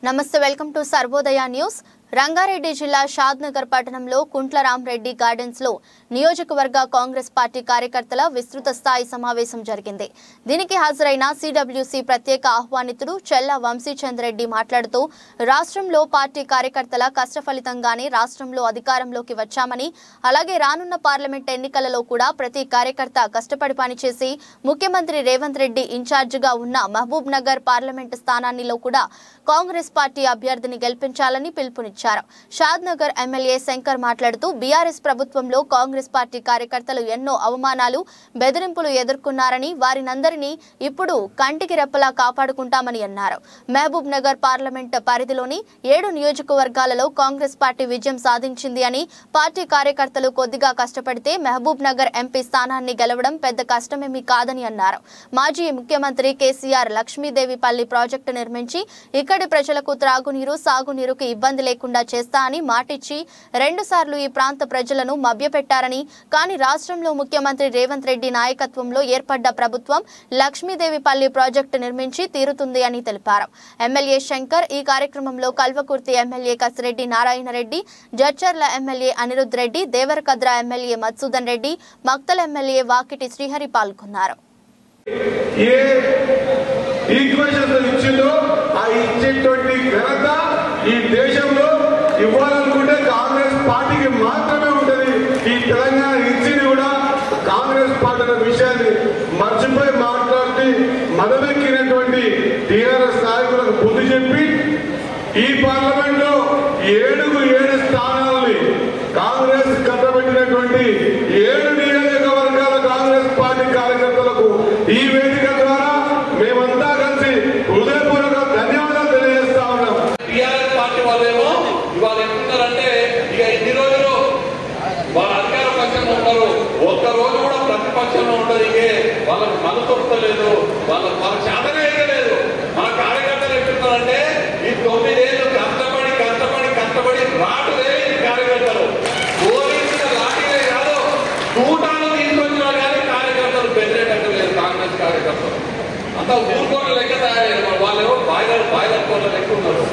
నమస్తే welcome to Sarvodaya news. Rangareddy జిల్లా షాద్నగర్ పట్టణంలో కుంట్లరామరెడ్డి గార్డెన్స్ లో నియోజకవర్గ కాంగ్రెస్ పార్టీ కార్యకర్తల విస్తృత స్థాయి సమావేశం జరిగింది। దీనికి హాజరైన సిడబ్ల్యూసి ప్రత్యేక ఆహ్వానితుడు చెల్ల వంశీచంద్రెడ్డి మాట్లాడుతూ రాష్ట్రంలో పార్టీ కార్యకర్తల కష్టఫలితంగానే రాష్ట్రంలో అధికారంలోకి వచ్చామని, అలాగే రానున్న పార్లమెంట్ ఎన్నికలలో కూడా ప్రతి కార్యకర్త కష్టపడి పనిచేసి ముఖ్యమంత్రి రేవంత్ రెడ్డి ఇన్ఛార్జిగా ఉన్న మహబూబ్ నగర్ పార్లమెంట్ స్థానాల్లో కూడా కాంగ్రెస్ పార్టీ అభ్యర్థిని గెలిపించాలని పిలుపునిచ్చారు। షాద్నగర్ ఎమ్మెల్యే శంకర్ మాట్లాడుతూ బీఆర్ఎస్ ప్రభుత్వంలో కాంగ్రెస్ పార్టీ కార్యకర్తలు ఎన్నో అవమానాలు, బెదిరింపులు ఎదుర్కొన్నారని, వారినందరినీ ఇప్పుడు కంటికి రెప్పలా కాపాడుకుంటామని అన్నారు। మహబూబ్ నగర్ పార్లమెంట్ పరిధిలోని 7 నియోజకవర్గాలలో కాంగ్రెస్ పార్టీ విజయం సాధించింది అని, పార్టీ కార్యకర్తలు కొద్దిగా కష్టపడితే మహబూబ్ నగర్ ఎంపీ స్థానాన్ని గెలవడం పెద్ద కష్టమేమీ కాదని అన్నారు। మాజీ ముఖ్యమంత్రి కేసీఆర్ లక్ష్మీదేవిపల్లి ప్రాజెక్టు నిర్మించి ఇక్కడి ప్రజలకు త్రాగునీరు, సాగునీరుకి ఇబ్బంది లేకుండా చేస్తా అని మాటిచ్చి 2 సార్లు ఈ ప్రాంత ప్రజలను మభ్యపెట్టారని, కానీ రాష్ట్రంలో ముఖ్యమంత్రి రేవంత్ రెడ్డి నాయకత్వంలో ఏర్పడ్డ ప్రభుత్వం లక్ష్మీదేవిపల్లి ప్రాజెక్టు నిర్మించి తీరుతుంది అని తెలిపారు। ఎమ్మెల్యే శంకర్ ఈ కార్యక్రమంలో Kalwakurthy MLA Kasireddy Narayana Reddy, Jadcherla MLA Anirudh Reddy, Devarakadra MLA Madhusudan Reddy, Makthal MLA Vakiti Srihari పాల్గొన్నారు। ఈ దేశంలో ఇవ్వాలనుకుంటే కాంగ్రెస్ పార్టీకి మాత్రమే ఉంటుంది। ఈ తెలంగాణ ఇచ్చింది కూడా కాంగ్రెస్ పార్టీ విషయాన్ని మర్చిపోయి మాట్లాడి మదమెక్కినటువంటి టీఆర్ఎస్ నాయకులకు బుద్ధి చెప్పి ఈ పార్లమెంట్ లో 7 స్థానాలని కాంగ్రెస్ కట్టబెట్టినటువంటి 7 నియోజకవర్గాల కాంగ్రెస్ పార్టీ కార్యకర్తలకు ఈ వేదిక ద్వారా మేమంతా కలిసి హృదయపూర్వక ధన్యవాదాలు తెలియజేస్తా ఉన్నాం। టీఆర్ఎస్ పార్టీ వాళ్ళేమో ఇవాళ ఎట్లున్నారంటే ఇక ఇన్ని రోజులు వాళ్ళ అధికార పక్షంలో ఉంటారు, ఒక్క రోజు కూడా ప్రతిపక్షంలో ఉంటుంది। ఇకే వాళ్ళకి మనసు లేదు, వాళ్ళ శాతనే లేదు। మన కార్యకర్తలు ఎట్లున్నారంటే ఈ 9 ఏళ్ళు కష్టపడి రాటులే కార్యకర్తలు పోలీసుల లాఠీలే కాదు, కూటాలు తీసుకొచ్చినా కానీ కార్యకర్తలు బెదిరేటట్టు లేదు। కాంగ్రెస్ కార్యకర్తలు అంతా ఊరుకోట లెక్క తయారయ్యారు, వాళ్ళేమో బాయిలర్ కోట లెక్క ఉన్నారు।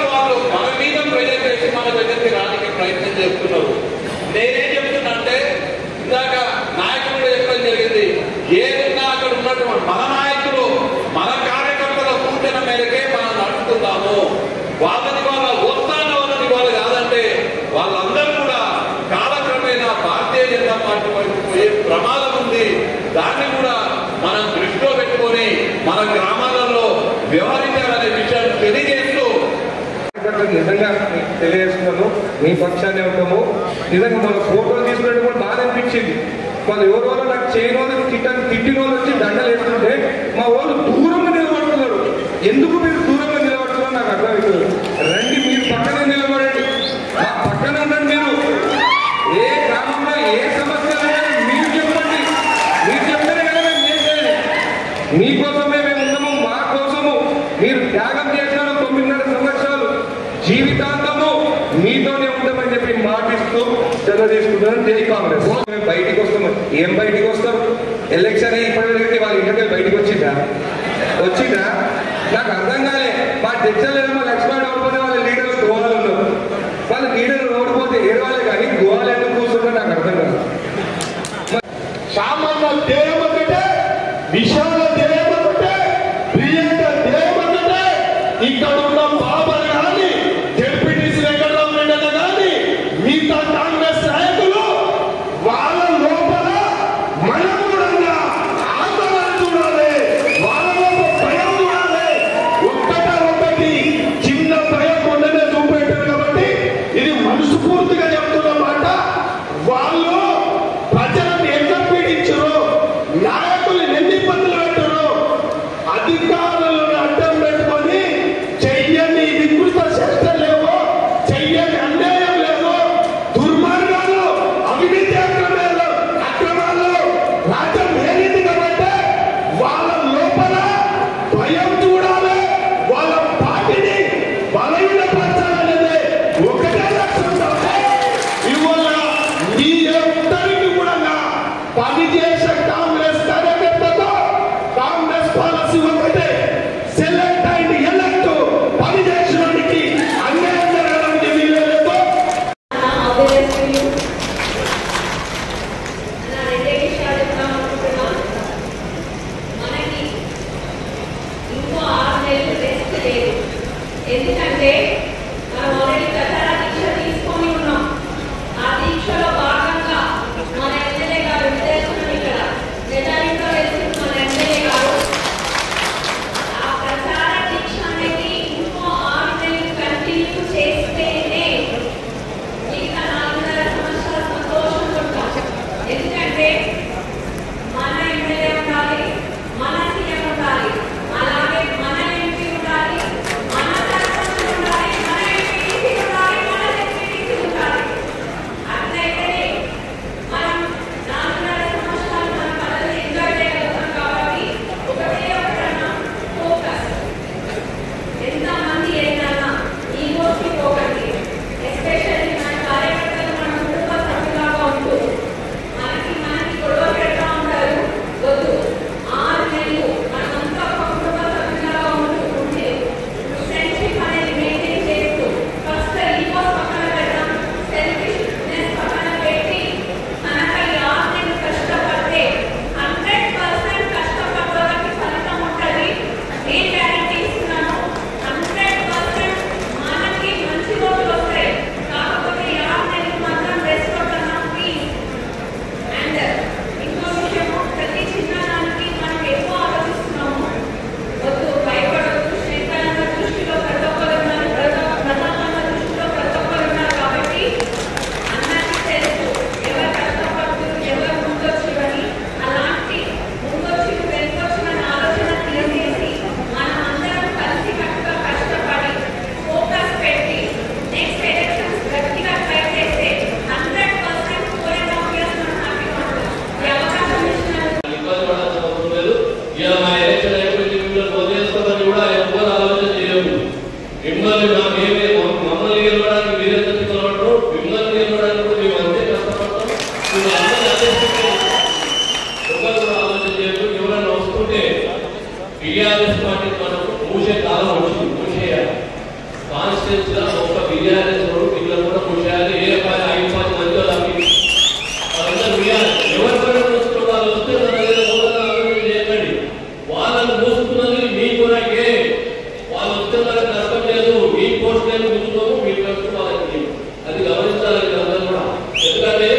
వాళ్ళు మన మీద ప్రజలు చేసి మన దగ్గరికి రానికి ప్రయత్నం చేస్తున్నారు। నేనేం చెప్తున్నా అంటే ఇందాక నాయకులు చెప్పడం జరిగింది, ఏదున్నా అక్కడ ఉన్నటువంటి మన నాయకులు మన కార్యకర్తల సూచన మేరకే మనం నడుపుతున్నాము। వాళ్ళని వాళ్ళ వస్తాను వాళ్ళని వాళ్ళు కాదంటే వాళ్ళందరూ కూడా కాలక్రమేణా భారతీయ జనతా పార్టీ వైపు పోయే ప్రమాదం ఉంది। దాన్ని కూడా మనం దృష్టిలో పెట్టుకొని మన గ్రామాలలో వ్యవహరించాలనే విషయాన్ని తెలియజేస్తూ నిజంగా తెలియజేస్తున్నాను, మీ పక్షాన్ని ఉంటాము। నిజంగా మన ఫోటోలు తీసుకున్నట్టు కూడా బాగా అనిపించింది। వాళ్ళు ఎవరో నాకు చేయని వాళ్ళు తిట్టిన వాళ్ళు వచ్చి దండలు వేస్తుంటే మా వాళ్ళు దూరంగా నిలబడుతున్నారు। ఎందుకు మీరు దూరంగా నిలబడుతున్నారు నాకు అర్థమవుతుంది। రండి, మీరు పక్కనే నిలబడండి, మా పక్కన ఉండండి। మీరు ఏ గ్రామంలో ఏ సమస్య మీరు చెప్పండి, మీరు చెప్తేనే కదా మేము చేసేది। మీకోసమే మేము ఉన్నాము, మా కోసము మీరు త్యాగం చేసినారు 9.5 సంవత్సరాలు, జీవితాంతము మీతోనే ఉంటామని చెప్పి మాటిస్తూ చదువు తీసుకుంటున్నాను। జై కాంగ్రెస్। మేము బయటికి వస్తాము, ఏం బయటికి వస్తాం? ఎలక్షన్ ఇప్పటివరకు వాళ్ళ ఇంటికి బయటకు వచ్చిందా నాకు అర్థం కాలే। మా చర్చలేమో లక్ష్మణ్ ఓడిపోతే వాళ్ళ లీడర్లు గోవాలు ఉన్నారు, వాళ్ళ లీడర్లు ఓడిపోతే ఏడవాలి కానీ గోవాలు ఎందుకు కూర్చుంటే నాకు అర్థం కాదు। సామాన్య ధ్యేయం ఒకటే, విశాల ధ్యేయం ఒకటే, ప్రియాంక ధ్యేయం ఒకటే। ఇక్కడ ఉన్న బాబర్ కానీ జెడ్పీటీసీ వెంకటరామరెడ్డి కానీ మిగతా కాంగ్రెస్ నాయకులు వాళ్ళ లోపల మనం కూడా ఆందోళన చూడాలి, వాళ్ళ లోపల భయం చూడాలి। ఒకటి చిన్న భయం ఉండనే చూపెట్టారు కాబట్టి ఇది మనస్ఫూర్తిగా చెప్తున్నమాట। వాళ్ళు ఎందుకంటే మనం ఆల్రెడీ ప్రచార దీక్ష తీసుకొని ఉన్నాం. ఆ దీక్షలో భాగంగా మన ఎమ్మెల్యే గారు విదేశం ఇక్కడ ప్రజానితో వెళ్తున్న మన ఎమ్మెల్యే గారు ఆ ప్రచార దీక్ష అనేది ఇంకో 6 నెలలు కంటిన్యూ చేస్తేనే మిగతా 4.5 సంవత్సరాల సంతోషంగా ఉంటాం. ఎందుకంటే మన ఎమ్మెల్యే ఉండాలి, మన సీఎం ఉండాలి, అలాగే మన ఎంపీ ఉండాలి, మన సర్పంచ్ ఉండాలి, మన ఎంపీటీసీ ఉండాలి, మన జెడ్పీటీసీ ఉండాలి. అట్లయితేనే మనం 4.5 సంవత్సరాలు మన పదవిని ఎంజాయ్ చేయగలుగుతాం. కాబట్టి ఒకటన్నా ఫోకస్. ఎంతమంది ఏదైనా ఈగోస్కి పోకండి. ఎస్పెషల్లీ మన కార్యకర్తలు మన కుటుంబ సభ్యులాగా ఉంటూ మనకి గొడవ పెడతా ఉంటారు. వద్దు, 6 నెలలు మనమంతా ఒక కుటుంబ సభ్యులాగా ఉంటే ఫ్రెండ్షిప్ అనేది మెయింటైన్ చేస్తూ ఫస్ట్ ఈగోస్ పక్కన పెడదాం, సెల్ఫిష్నెస్ పక్కన పెట్టి మనకు ఈ 6 నెలలు కష్టపడితే 100% కష్టపడడానికి ఫలితం ఉంటుంది. నేను గ్యారెంటీ ఇస్తున్నాను. 100% మనకి మంచి రోజులు వస్తాయి. కాకపోతే ఈ 6 నెలలు మాత్రం రెస్ట్ కొట్టన్నా ప్లీజ్. అండ్ ఇంకో విషయము, ప్రతి చిన్నదానికి మనం ఎక్కువ ఆలోచిస్తున్నాము. వద్దు, భయపడవద్దు. శ్రీకాంత్ దృష్టిలో ప్రతి ఒక్కరు ఉన్నారు, ప్రధానమంత్రి దృష్టిలో ప్రతి ఒక్కరు ఉన్నారు. కాబట్టి అందరికీ తెలుసు ఎవరు కష్టపడుతున్నారు, ఎవరు ముందొచ్చులని. అలాంటి ముందొచ్చి వెనుకొచ్చిన ఆలోచన తీసేసి మనం అందరం కలిసి కట్టుగా కష్టపడి ఫోకస్ పెట్టి నెక్స్ట్ ఎలక్షన్స్ గట్టిగా ట్రై చేస్తే 100% ఫోరెన్ ఆఫీస్ మనం హ్యాపీగా ఉంటాం. ఈ అవకాశం ఇచ్చినందుకు ఇబ్బంది పడాల్సిన అవసరం లేదు. ఇలా మా ఎలక్షన్ అయిపోయింది, మిమ్మల్ని వదిలేస్తామని కూడా ఎవరు ఆలోచన చేయము. మిమ్మల్ని మమ్మల్ని గెలవడానికి మీరెంత తిప్పలపడరు, మిమ్మల్ని గెలవడానికి కూడా మేము అంతే కష్టపడతాం. మీరు అందరూ ఎవరు కూడా ఆలోచన చేయరు. ఎవరైనా వస్తుంటే టీఆర్ఎస్ పార్టీ మనకు మూసే కాలం వచ్చింది, మూసేయాలి. కాన్స్టిట్యూన్స్ గా ఒక టీఆర్ఎస్ పిల్లలు కూడా మూసేయాలి. 5-10 మంది వాళ్ళకి వాళ్ళందరూ వేయాలి. ఎవరి పైన వస్తున్నారు వాళ్ళు వస్తే మన దగ్గర ఆలోచన చేయకండి. వాళ్ళని మోసుకున్నది మీ కొరకే. వాళ్ళు వస్తే మనకు నష్టం లేదు. మీ పోస్ట్ నేను కూర్చున్నాము, మీ ఖర్చు వాళ్ళకి. అది గమనించాలి అందరూ కూడా. ఎందుకంటే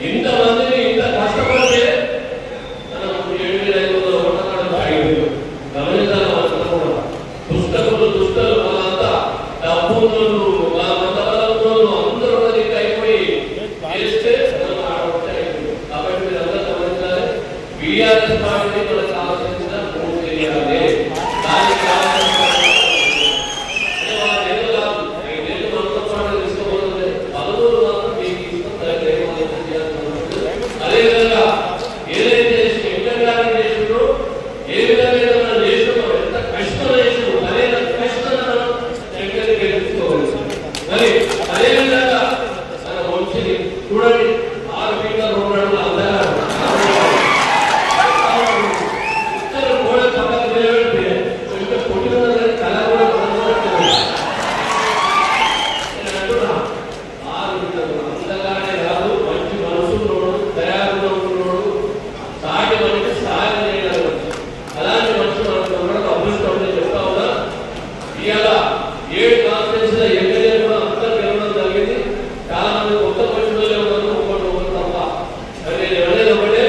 ఇంతమందిని ఇంత కష్టపడితే మనం 7,500 ఓట్ల ఆగిపోయాం. గమనించాలి వాళ్ళంతా కూడా. దుష్టలు వాళ్ళంతా డబ్బు వాళ్ళంతా అందరూ అయిపోయి చేస్తే కాబట్టి మీరు అందరూ గమనించాలి. టీఆర్ఎస్ పార్టీని మనకు ఆలోచించిన మూవ్ చేయాలి. దానికి తీసుకోబోతుంది 13 మాత్రం మీకు అదేవిధంగా ఏదైతే ఇంటర్ చేసినో ఏ విధంగా మనం చేసినామో ఎంత కష్టం చేసినామో అదే కష్టం శంకర్ని గెలుచుకోవచ్చు. మరి అదేవిధంగా మన వంశీని చూడండి, 6 ఫీట్ల 2 అడుగుల అందగాడు. ఇద్దరు కూడా పక్కన నిలబెడితే ఇంకా కొట్టిన కళ కూడా నేను అంటున్నా, 6 ఫీట్ల అందగానే కాదు, మంచి మనసులోడు, దయాగుణం ఉన్నోడు, సాటి మనిషి సాయం చేయగలరు. అలాంటి మనుషులు మనకు ఉండడం అభివృద్ధి చెప్తా ఉన్నా. ఇవాళ 7 కాన్ఫరెన్స్ ఎమ్మెల్యే కూడా అందరూ గెలవడం జరిగింది. చాలా మంది కొత్త మనుషులు ఉన్నారు, ఒకరు తప్ప. మరి నేను అనేది ఒకటే,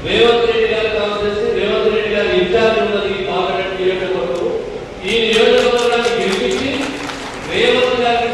రేవంత్ రెడ్డి గారి కాన్ఫరెన్స్, రేవంత్ రెడ్డి గారి ఇన్ఛార్జ్ ఉన్నది ఈ పార్లమెంట్ నియోజకవర్గం. ఈ నియోజకవర్గాన్ని గెలిపించి రేవంత్ గారికి